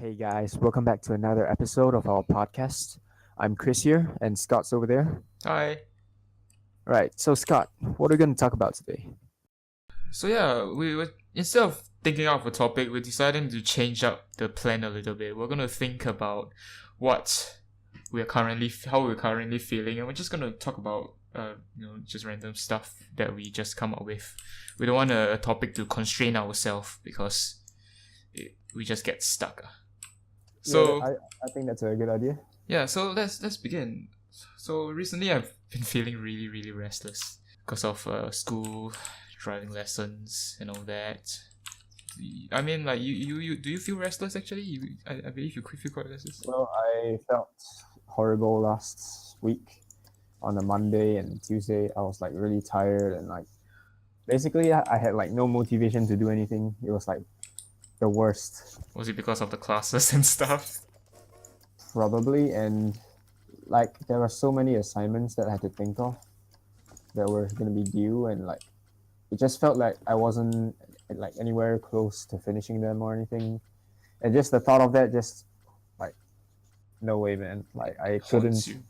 Hey guys, welcome back to another episode of our podcast. I'm Chris here, and Scott's over there. Hi. Right, so Scott, what are we going to talk about today? So yeah, we were instead of thinking of a topic, we're deciding to change up the plan a little bit. We're gonna think about what how we're currently feeling, and we're just gonna talk about just random stuff that we just come up with. We don't want a topic to constrain ourselves because we just get stuck. So I think that's a good idea. yeah, so let's begin. So recently I've been feeling really restless because of school, driving lessons, and all that. I mean, like you do you feel restless actually? I believe you feel quite restless. Well, I felt horrible last week on a Monday and Tuesday. I was like really tired and like basically I had like no motivation to do anything. It was like the worst, Was it because of the classes and stuff? probably. And like there were so many assignments that I had to think of that were going to be due, and like it just felt like I wasn't like anywhere close to finishing them or anything. And just the thought of that, just like no way, man. Like I Haunts couldn't, you.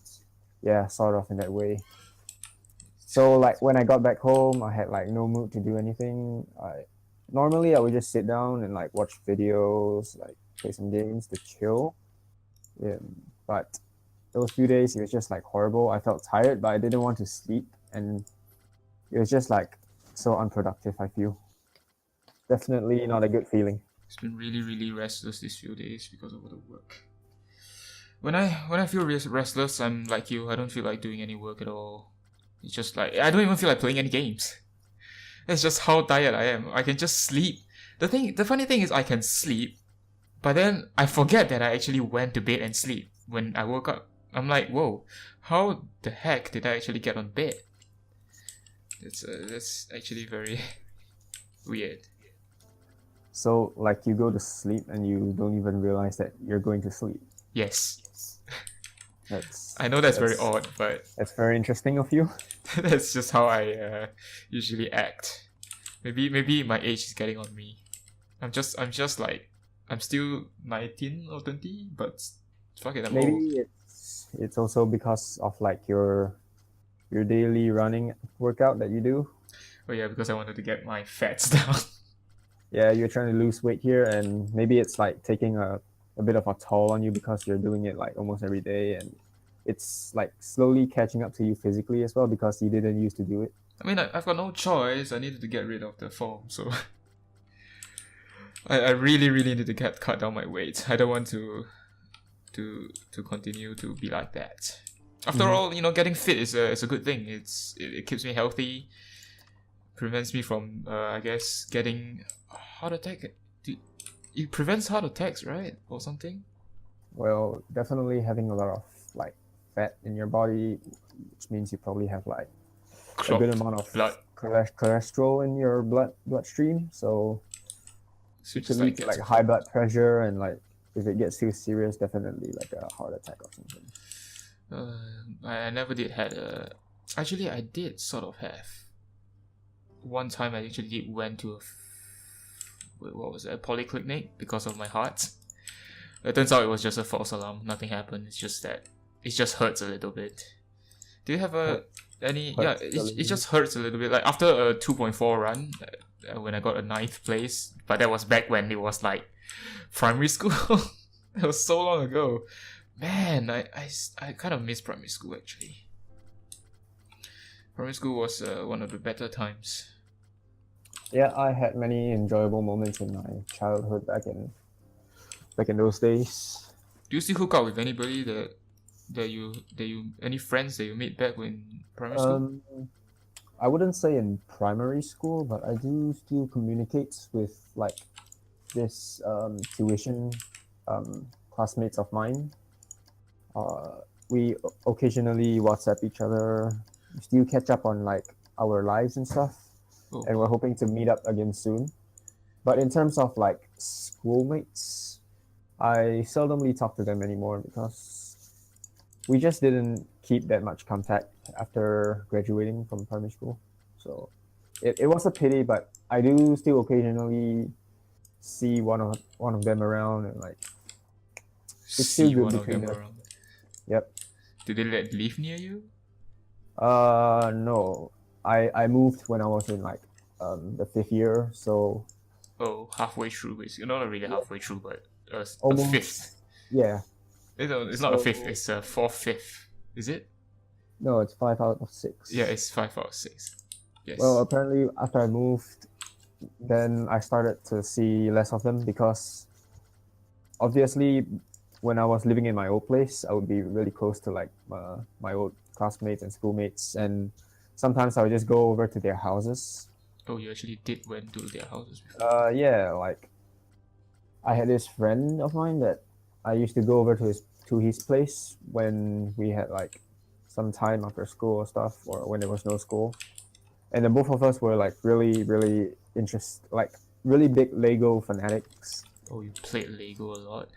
yeah, sort of in that way. So like when I got back home, I had like no mood to do anything. I would just sit down and like watch videos, like play some games to chill. Yeah, but those few days it was just like horrible. I felt tired, but I didn't want to sleep, and it was just like so unproductive. I feel definitely not a good feeling. It's been really restless these few days because of the work. When I feel restless, I'm like you. I don't feel like doing any work at all. It's just like I don't even feel like playing any games. It's just how tired I am. I can just sleep. The funny thing is I can sleep, but then I forget that I actually went to bed and sleep when I woke up. I'm like, whoa, how the heck did I actually get on bed? That's actually very weird. So like you go to sleep and you don't even realize that you're going to sleep. Yes, That's I know that's very that's odd, but that's very interesting of you. that's just how I usually act. Maybe my age is getting on me. I'm just like I'm still 19 or 20, but fuck it, I'm Maybe old. it's also because of like your daily running workout that you do. Oh yeah, because I wanted to get my fats down. Yeah, you're trying to lose weight here, and maybe it's like taking a bit of a toll on you because you're doing it like almost every day, and it's like slowly catching up to you physically as well because you didn't used to do it. I mean, I've got no choice. I needed to get rid of the foam, so I really need to cut down my weight. I don't want to continue to be like that. After Mhm. all, getting fit is a good thing. It keeps me healthy, prevents me from I guess getting heart attack. It prevents heart attacks, right, or something. Well, definitely having a lot of like fat in your body, which means you probably have like a good Clogged amount of blood, cholesterol in your bloodstream, so so it it could just lead like to gets like high clogged. blood pressure, and like if it gets too serious, definitely like a heart attack or something. Uh, I never did had a. Actually, I did sort of have. One time, I actually did went to what was it, a polyclinic because of my heart. It turns out it was just a false alarm. Nothing happened. It's just that it just hurts a little bit. Do you have Hurt, any? Yeah, hurts a it little bit. just hurts a little bit. Like after a 2.4 run, when I got a ninth place, but that was back when it was like primary school. That was so long ago. Man, I kind of miss primary school actually. Primary school was one of the better times. Yeah, I had many enjoyable moments in my childhood back in those days. Do you still hook up with anybody that you any friends that you made back when primary school? Um, I wouldn't say in primary school, but I do still communicate with like this tuition classmates of mine. We occasionally WhatsApp each other. We still catch up on like our lives and stuff, Oh, and we're hoping to meet up again soon. But in terms of like schoolmates, I seldomly talk to them anymore because we just didn't keep that much contact after graduating from primary school. So it was a pity, but I do still occasionally see one of them around, and like it's still see good one of between them us. around. Yep. Did they live near you? No. I moved when I was in like the 5th year, so Oh, halfway through, basically. Not really halfway through, but a fifth. almost, yeah. It's not a So fifth, it's a fourth fifth. Is it? no, it's 5 out of 6. Yeah, it's 5 out of 6. Yes. Well, apparently after I moved, then I started to see less of them because obviously when I was living in my old place, I would be really close to like my old classmates and schoolmates, and sometimes I would just go over to their houses. Oh, you actually did went to their houses before. Yeah, like I had this friend of mine that I used to go over to his place when we had like some time after school or stuff, or when there was no school. And then both of us were like really like really big Lego fanatics. Oh, you played Lego a lot.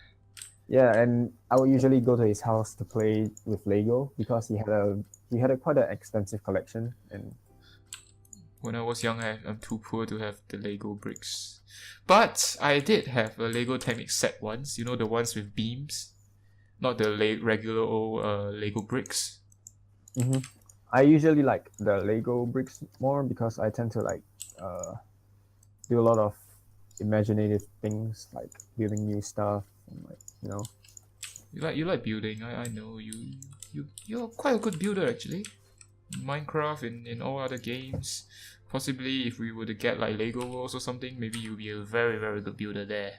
Yeah, and I would usually go to his house to play with Lego because he had quite an extensive collection. And When I was young, I'm too poor to have the Lego bricks. But I did have a Lego Technic set once. You know, the ones with beams? Not the regular old Lego bricks. I usually like the Lego bricks more because I tend to like do a lot of imaginative things, like building new stuff and like You like building. I know you're quite a good builder actually. In Minecraft in all other games. Possibly if we were to get like Lego Worlds or something, maybe you'll be a very good builder there.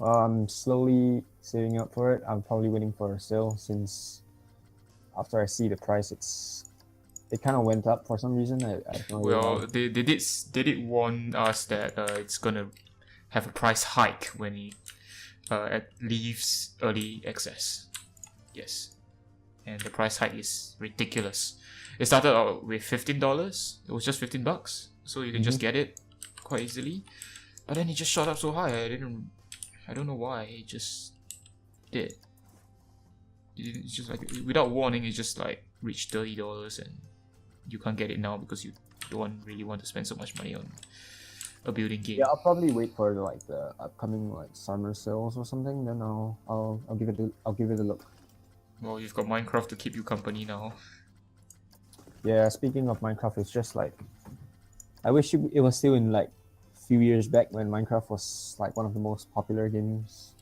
I'm slowly saving up for it. I'm probably waiting for a sale since after I see the price, it kind of went up for some reason. I don't know Well, why. they did warn us that it's gonna have a price hike when it leaves early access. Yes, and the price hike is ridiculous. It started out with $15. It was just $15, so you can just get it quite easily. But then it just shot up so high. I don't know why. It just did. It's just like without warning, it just like reached $30, and you can't get it now because you don't really want to spend so much money on a building game. Yeah, I'll probably wait for like the upcoming like summer sales or something. Then I'll give it a look. Well, you've got Minecraft to keep you company now. Yeah, speaking of Minecraft, it's just like I wish it was still in like a few years back when Minecraft was like one of the most popular games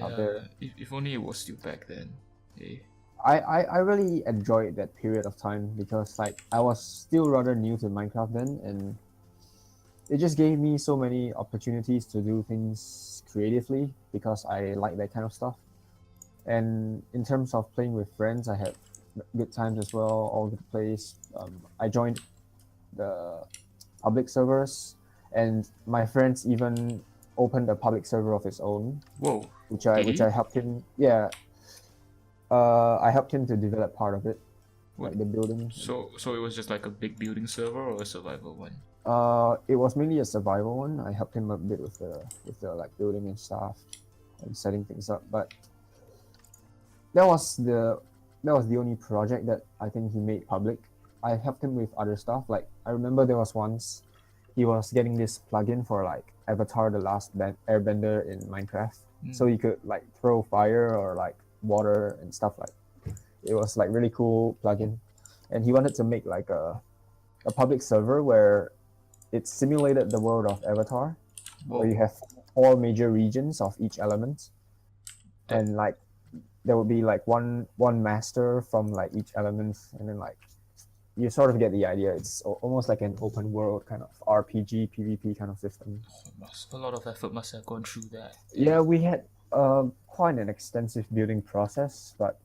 out there. Yeah, if only it was still back then. Hey. I really enjoyed that period of time because like I was still rather new to Minecraft then, and it just gave me so many opportunities to do things creatively because I like that kind of stuff. And in terms of playing with friends, I had good times as well, all over the place. I joined the public servers, and my friends even opened a public server of his own. Whoa. Which I helped him. Yeah. I helped him to develop part of it, like the building. So it was just like a big building server or a survival one? It was mainly a survival one. I helped him a bit with the like building and stuff and setting things up. But that was the only project that I think he made public. I helped him with other stuff. Like I remember there was once he was getting this plugin for like Avatar: The Last Airbender in Minecraft, so you could like throw fire or like water and stuff like. It was like really cool plugin, and he wanted to make like a public server where it simulated the world of Avatar, where you have 4 major regions of each element, and like there would be like one master from like each element, and then like you sort of get the idea. It's almost like an open world kind of RPG PvP kind of system. A lot of effort must have gone through that. Yeah, we had quite an extensive building process, but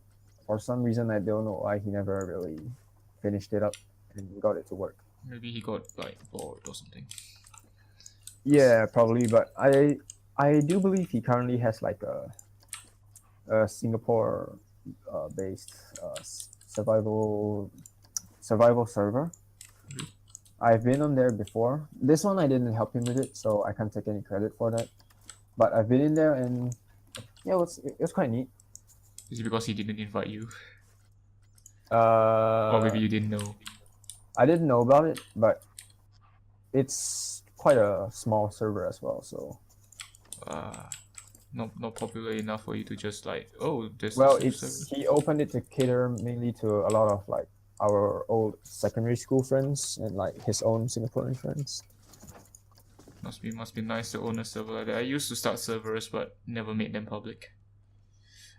for some reason I don't know why he never really finished it up and got it to work. Maybe he got like bored or something. Yeah, probably, but I do believe he currently has like a Singapore based survival server. I've been on there before. This one I didn't help him with it, so I can't take any credit for that. But I've been in there, and yeah, it was quite neat. Is it because he didn't invite you? Or maybe you didn't know. I didn't know about it, but it's quite a small server as well, so not popular enough for you to just like, oh, there's Well, this new server. he opened it to cater mainly to a lot of like our old secondary school friends and like his own Singaporean friends. Must be nice to own a server like that. I used to start servers but never made them public.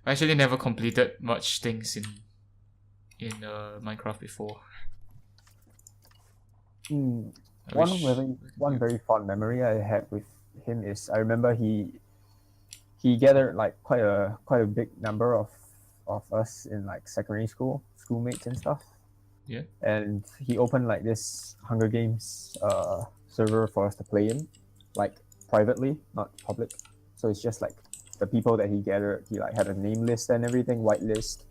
I actually never completed much things in Minecraft before. Hmm. I One wish very we could one do- very fond memory I had with him is I remember he gathered like quite a big number of us in like secondary school, schoolmates and stuff. Yeah. And he opened like this Hunger Games server for us to play in, like privately, not public. So it's just like the people that he gathered. He like had a name list and everything, whitelist,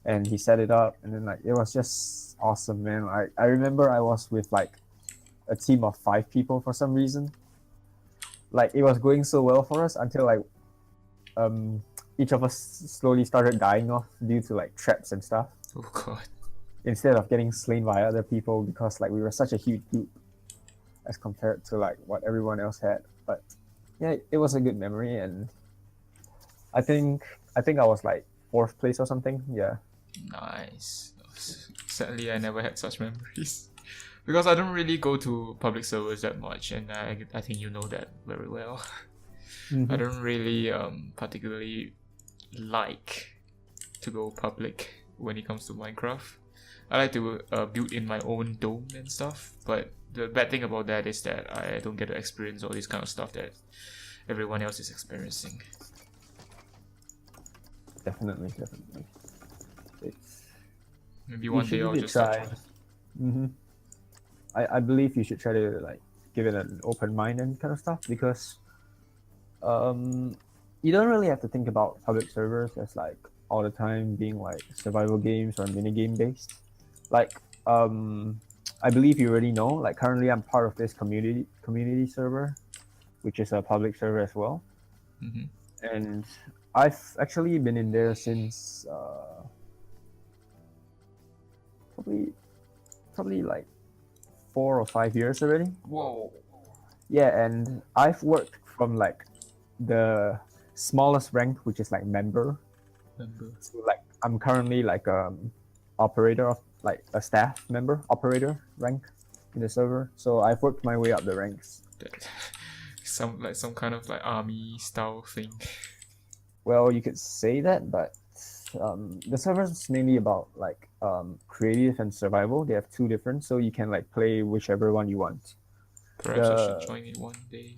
and he set it up, and then like it was just awesome, man. I remember I was with like a team of 5 people for some reason. Like it was going so well for us until like each of us slowly started dying off due to like traps and stuff, Oh god. instead of getting slain by other people, because like we were such a huge group as compared to like what everyone else had. But yeah, it was a good memory, and I think I was like 4th place or something. Yeah. Nice. Sadly, I never had such memories. Because I don't really go to public servers that much, and I think you know that very well. I don't really particularly like to go public when it comes to Minecraft. I like to build in my own dome and stuff, but the bad thing about that is that I don't get to experience all this kind of stuff that everyone else is experiencing. Definitely. Maybe one day I'll just try. I believe you should try to like give it an open mind and kind of stuff, because you don't really have to think about public servers as like all the time being like survival games or mini game based. Like I believe you already know, like currently I'm part of this community server, which is a public server as well. Mhm. And I've actually been in there since probably like 4 or 5 years already. Whoa. Yeah, and I've worked from like the smallest rank, which is like member, to like I'm currently like operator of like a staff member operator rank in the server. So I've worked my way up the ranks. That some kind of like army style thing. Well, you could say that, but the server is mainly about like creative and survival. They have 2 different, so you can like play whichever one you want. Perhaps I should join it one day.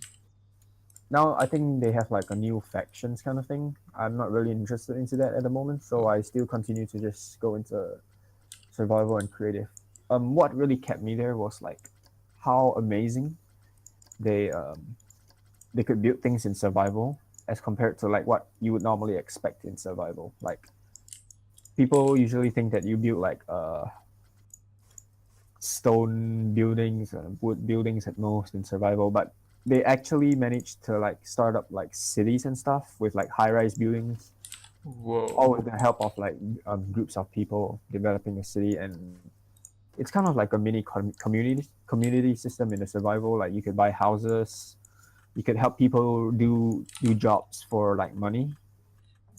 Now I think they have like a new factions kind of thing. I'm not really interested into that at the moment, so I still continue to just go into survival and creative. What really kept me there was like how amazing they could build things in survival as compared to like what you would normally expect in survival. Like people usually think that you build like stone buildings and wood buildings at most in survival, but they actually managed to like start up like cities and stuff with like high-rise buildings, Whoa. all with the help of like groups of people developing a city. And it's kind of like a mini community system in the survival. Like you could buy houses, you could help people do jobs for like money,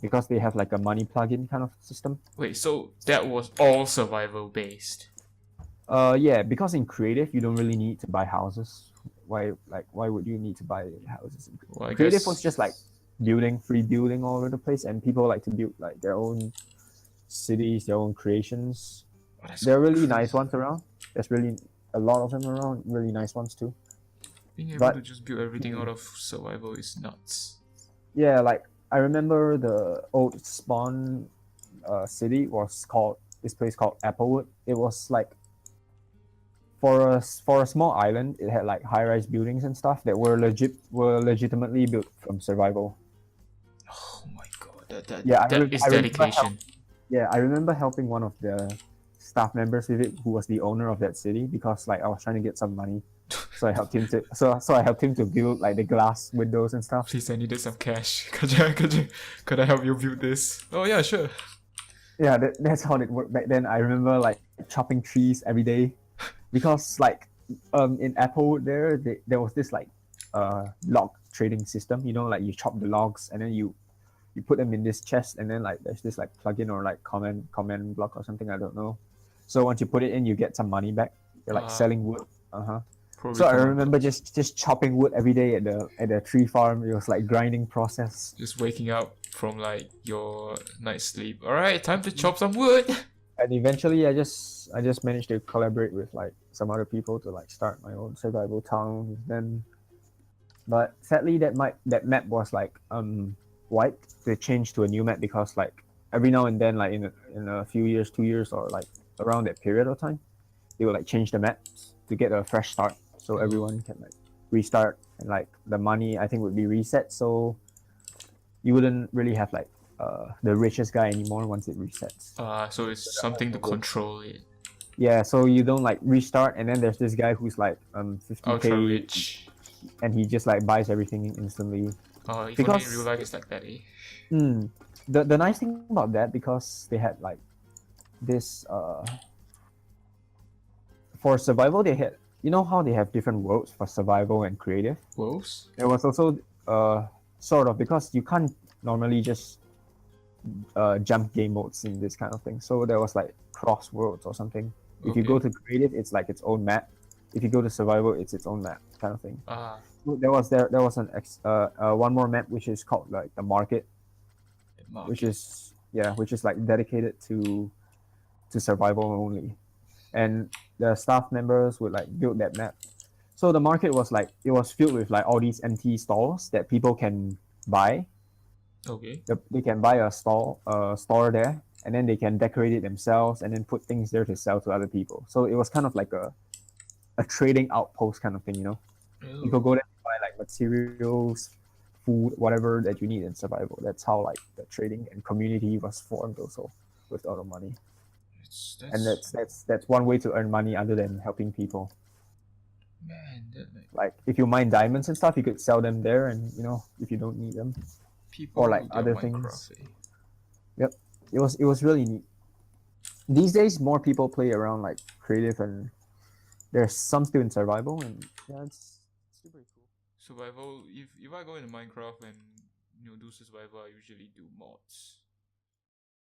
because they have like a money plugin kind of system. Wait, so that was all survival based? Yeah, because in creative you don't really need to buy houses. Why would you need to buy houses? Well, I Creative guess was just like free building all over the place, and people like to build like their own cities, their own creations. Oh, that's There are really crazy. nice ones around. There's really a lot of them around, really nice ones too. Being able but- to just build everything out of survival is nuts. Yeah, like I remember the old spawn city was called this place called Applewood. It was like for a small island, it had like high-rise buildings and stuff that were legitimately built from survival. Oh my god, that Yeah, that is I remember dedication. Yeah, I remember helping one of the staff members with it, who was the owner of that city, because like I was trying to get some money, so I helped him to I helped him to build like the glass windows and stuff. Please, I needed some cash. Could I help you build this? Oh yeah, sure. Yeah, that's how it worked back then. I remember like chopping trees every day, because like in Applewood there was this like log trading system. You know, like you chop the logs and then you put them in this chest, and then like there's this like plugin or like command block or something, I don't know. So once you put it in, you get some money back. You're like selling wood. Probably So I common remember just chopping wood every day at the tree farm. It was like grinding process. just waking up from like your night's sleep. All right, time to chop some wood. And eventually, I just managed to collaborate with like some other people to like start my own survival town. Then, but sadly, that map was like wiped. They changed to a new map because like every now and then, like in a few years, 2 years, or like around that period of time, they will like change the maps to get a fresh start, so everyone can like restart, and like the money I think would be reset, so you wouldn't really have like the richest guy anymore once it resets. So it's something to control it. Yeah, so you don't like restart, and then there's this guy who's like 50k Ultra rich. and he just like buys everything instantly. If only in real life it's like that, eh? The nice thing about that, because they had like this for survival, they had, you know how they have different worlds for survival and creative? Wolves? There was also sort of, because you can't normally just jump game modes in this kind of thing. So there was like cross worlds or something. If you go to creative, it's like its own map. If you go to survival, it's its own map kind of thing. So there was one more map which is called like the market, which is like dedicated to survival only, and the staff members would like build that map. So the market was like, it was filled with like all these empty stalls that people can buy. Okay. They can buy a store there, and then they can decorate it themselves and then put things there to sell to other people. So it was kind of like a trading outpost kind of thing, you know. You could go there and buy like materials, food, whatever that you need in survival. That's how like the trading and community was formed also, with all the money. And that's one way to earn money other than helping people. Man, like if you mine diamonds and stuff, you could sell them there, and you know, if you don't need them, people or like other things. Yep, it was really neat. These days, more people play around like creative, and there's some still in survival, and yeah, it's super cool. Survival. If I go into Minecraft and do survival, I usually do mods.